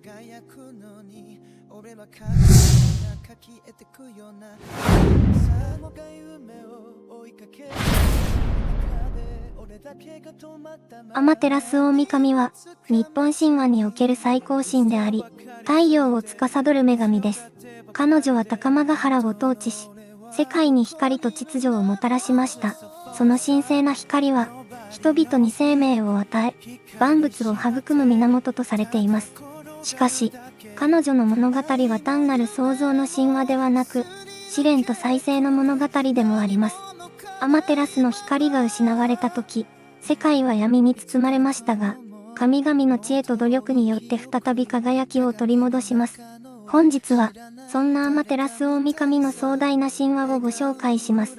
輝くのに俺は輝き得てくようなさあもが夢を追いかける中で俺だけが止まったまま天照大神は日本神話における最高神であり、太陽を司る女神です。彼女は高間ヶ原を統治し、世界に光と秩序をもたらしました。その神聖な光は、人々に生命を与え、万物を育む源とされています。しかし、彼女の物語は単なる創造の神話ではなく、試練と再生の物語でもあります。アマテラスの光が失われた時、世界は闇に包まれましたが、神々の知恵と努力によって再び輝きを取り戻します。本日は、そんなアマテラス大神の壮大な神話をご紹介します。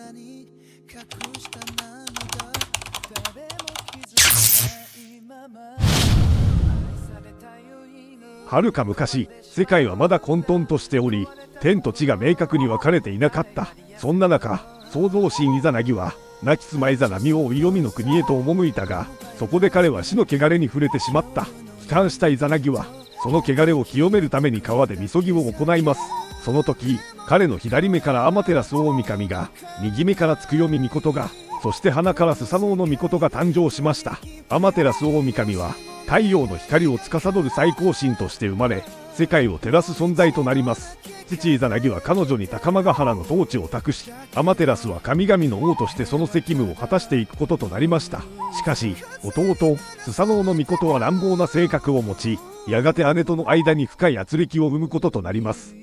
はるか昔、世界はまだ混沌としており、天と地が明確に分かれていなかった。そんな中、創造神イザナギは亡き妻イザナミを黄泉の国へと赴いたが、そこで彼は死の汚れに触れてしまった。帰還したイザナギはその汚れを清めるために川でみそぎを行います。その時、彼の左目からアマテラス大神が、右目から月読命が、そして鼻からスサノオノ命が誕生しました。アマテラス大神は太陽の光を司る最高神として生まれ、世界を照らす存在となります。父イザナギは彼女に高間ヶ原の統治を託し、アマテラスは神々の王としてその責務を果たしていくこととなりました。しかし、弟スサノオノ命は乱暴な性格を持ち、やがて姉との間に深い圧力を生むこととなります。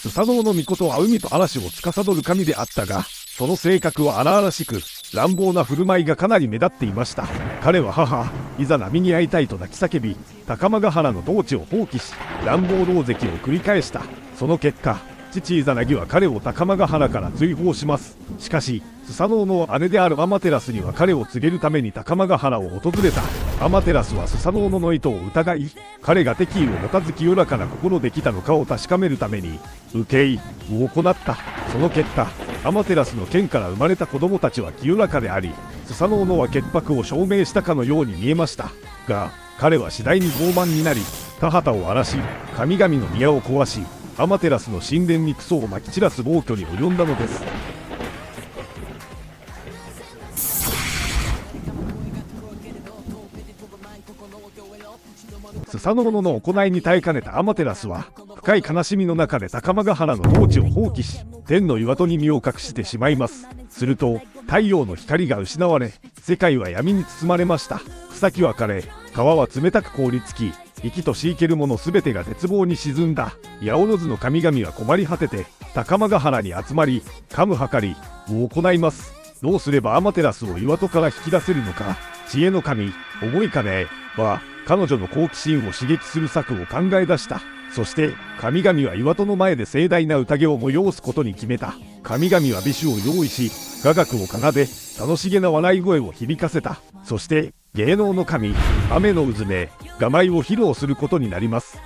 スサノオノ命は海と嵐を司る神であったが、その性格は荒々しく、乱暴な振る舞いがかなり目立っていました。彼は母、いざ波に会いたいと泣き叫び、高間ヶ原の統治を放棄し、乱暴狼藉を繰り返した。その結果、父イザナギは彼を高間ヶ原から追放します。しかし、スサノオノの姉であるアマテラスには彼を告げるために高間ヶ原を訪れた。アマテラスはスサノオノの意図を疑い、彼が敵意を持たず清らかな心できたのかを確かめるために、受け入れを行った。その結果、アマテラスの剣から生まれた子供たちは清らかであり、スサノオノは潔白を証明したかのように見えました。が、彼は次第に傲慢になり、田畑を荒らし、神々の宮を壊し、アマテラスの神殿にクソをまき散らす暴挙に及んだのです。スサノオノの行いに耐えかねたアマテラスは、深い悲しみの中で高間ヶ原の統治を放棄し、天の岩戸に身を隠してしまいます。すると、太陽の光が失われ、世界は闇に包まれました。草木は枯れ、川は冷たく凍りつき、生きとしいけるものすべてが絶望に沈んだ。八百万の神々は困り果てて、高間ヶ原に集まり、カム計りを行います。どうすればアマテラスを岩戸から引き出せるのか。知恵の神、思い金は、彼女の好奇心を刺激する策を考え出した。そして、神々は岩戸の前で盛大な宴を催すことに決めた。神々は美酒を用意し、雅楽を奏で、楽しげな笑い声を響かせた。そして、芸能の神、雨のうずめ、画舞を披露することになります。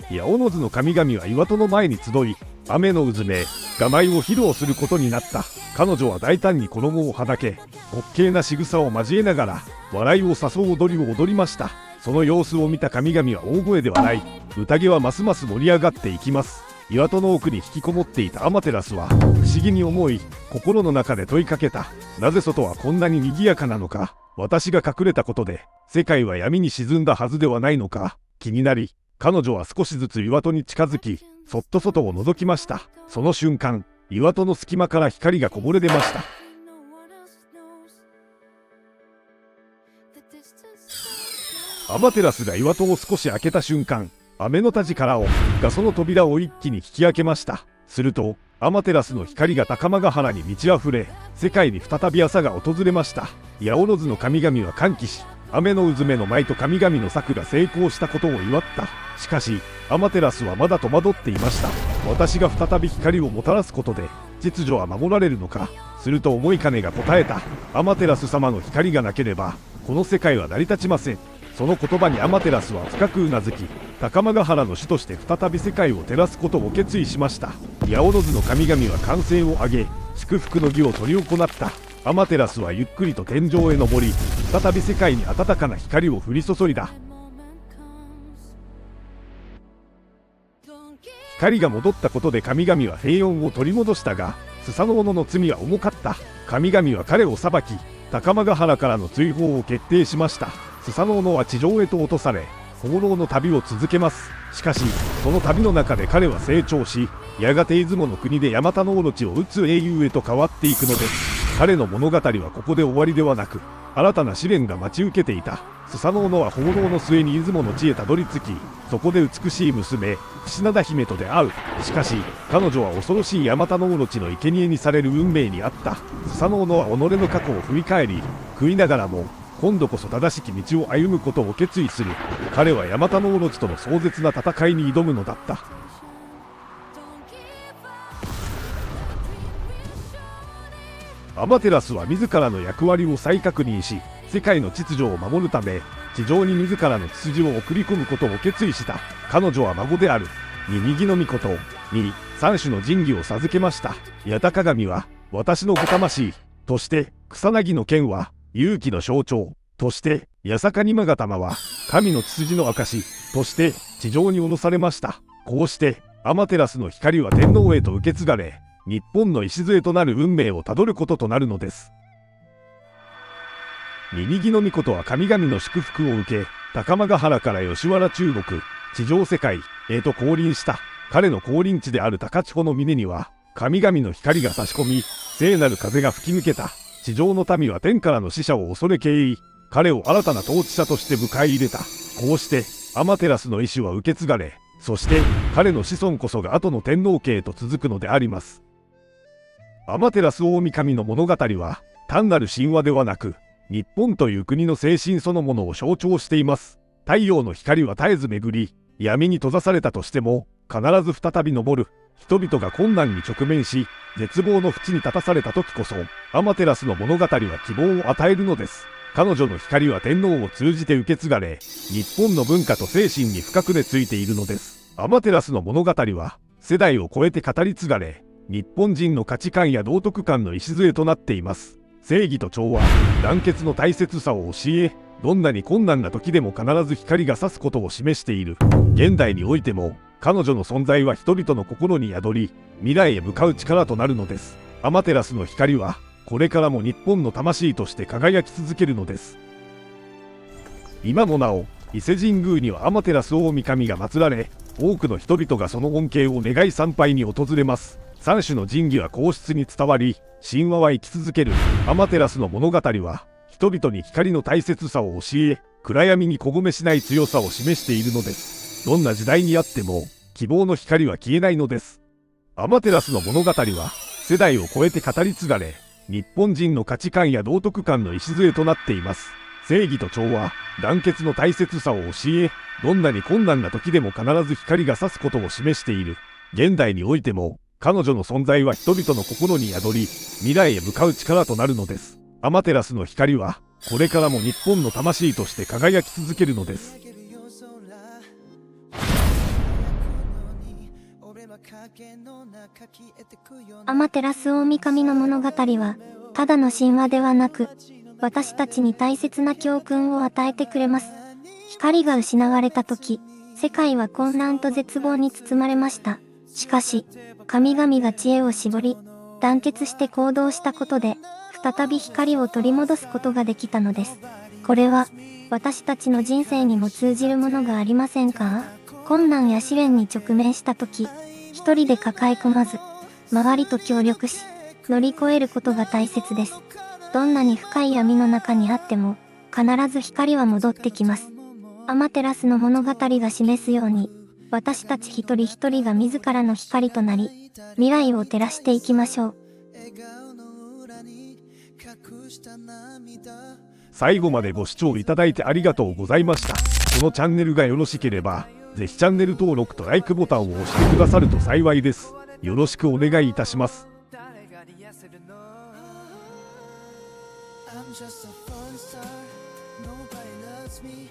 八百万の神々は岩戸の前に集い、雨のうずめ、画舞を披露することになった。彼女は大胆に衣をはだけ、滑稽な仕草を交えながら、笑いを誘う踊りを踊りました。その様子を見た神々は大声ではない。宴はますます盛り上がっていきます。岩戸の奥に引きこもっていたアマテラスは、不思議に思い、心の中で問いかけた。なぜ外はこんなに賑やかなのか。私が隠れたことで、世界は闇に沈んだはずではないのか。気になり、彼女は少しずつ岩戸に近づき、そっと外を覗きました。その瞬間、岩戸の隙間から光がこぼれ出ました。アマテラスが岩戸を少し開けた瞬間、雨の田力がその扉を一気に引き開けました。すると、アマテラスの光が高間ヶ原に満ち溢れ、世界に再び朝が訪れました。八百万の神々は歓喜し、雨のうずめの舞と神々の策が成功したことを祝った。しかし、アマテラスはまだ戸惑っていました。私が再び光をもたらすことで、秩序は守られるのか。すると思い金が答えた。アマテラス様の光がなければ、この世界は成り立ちません。その言葉にアマテラスは深くうなずき、高間ヶ原の主として再び世界を照らすことを決意しました。八百万の神々は歓声を上げ、祝福の儀を執り行った。アマテラスはゆっくりと天井へ登り、再び世界に温かな光を降り注いだ。光が戻ったことで神々は平穏を取り戻したが、スサノオノの罪は重かった。神々は彼を裁き、高間ヶ原からの追放を決定しました。スサノオノは地上へと落とされ、放浪の旅を続けます。しかし、その旅の中で彼は成長し、やがて出雲の国でヤマタノオロチを討つ英雄へと変わっていくのです。彼の物語はここで終わりではなく、新たな試練が待ち受けていた。スサノオノは放浪の末に出雲の地へたどり着き、そこで美しい娘、櫛灘姫と出会う。しかし、彼女は恐ろしいヤマタノオロチの生贄にされる運命にあった。スサノオノは己の過去を振り返り、悔いながらも、今度こそ正しき道を歩むことを決意する。彼はヤマタノオロチとの壮絶な戦いに挑むのだった。アマテラスは自らの役割を再確認し、世界の秩序を守るため、地上に自らの血筋を送り込むことを決意した。彼女は孫である。に右の御事、に三種の神器を授けました。八田鏡は、私のご魂として、草薙の剣は、勇気の象徴として、八坂に勾玉は、神の血筋の証として、地上に下ろされました。こうして、アマテラスの光は天皇へと受け継がれ、日本の礎となる運命をたどることとなるのです。ニニギノミコトは神々の祝福を受け、高間ヶ原から吉原中国、地上世界へと降臨した。彼の降臨地である高千穂の峰には、神々の光が差し込み、聖なる風が吹き抜けた。地上の民は天からの使者を恐れ敬意、彼を新たな統治者として迎え入れた。こうして、アマテラスの意志は受け継がれ、そして彼の子孫こそが後の天皇家へと続くのであります。アマテラス大神の物語は単なる神話ではなく、日本という国の精神そのものを象徴しています。太陽の光は絶えず巡り、闇に閉ざされたとしても必ず再び昇る。人々が困難に直面し、絶望の淵に立たされた時こそ、アマテラスの物語は希望を与えるのです。彼女の光は天皇を通じて受け継がれ、日本の文化と精神に深く根付いているのです。アマテラスの物語は世代を超えて語り継がれ、日本人の価値観や道徳観の礎となっています。正義と調和、団結の大切さを教え、どんなに困難な時でも必ず光が差すことを示している。現代においても、彼女の存在は人々の心に宿り、未来へ向かう力となるのです。アマテラスの光は、これからも日本の魂として輝き続けるのです。今もなお、伊勢神宮にはアマテラス大神が祀られ、多くの人々がその恩恵を願い参拝に訪れます。三種の神器は皇室に伝わり、神話は生き続ける。アマテラスの物語は、人々に光の大切さを教え、暗闇に小込しない強さを示しているのです。どんな時代にあっても、希望の光は消えないのです。アマテラスの物語は、世代を超えて語り継がれ、日本人の価値観や道徳観の礎となっています。正義と調和、団結の大切さを教え、どんなに困難な時でも必ず光が差すことを示している。現代においても、彼女の存在は人々の心に宿り、未来へ向かう力となるのです。アマテラスの光は、これからも日本の魂として輝き続けるのです。アマテラス大神の物語は、ただの神話ではなく、私たちに大切な教訓を与えてくれます。光が失われた時、世界は混乱と絶望に包まれました。しかし、神々が知恵を絞り、団結して行動したことで、再び光を取り戻すことができたのです。これは、私たちの人生にも通じるものがありませんか？困難や試練に直面した時、一人で抱え込まず、周りと協力し、乗り越えることが大切です。どんなに深い闇の中にあっても、必ず光は戻ってきます。アマテラスの物語が示すように、私たち一人一人が自らの光となり、未来を照らしていきましょう。最後までご視聴いただいてありがとうございました。このチャンネルがよろしければ、ぜひチャンネル登録とライクボタンを押してくださると幸いです。よろしくお願いいたします。I'm just a fun star, nobody loves me.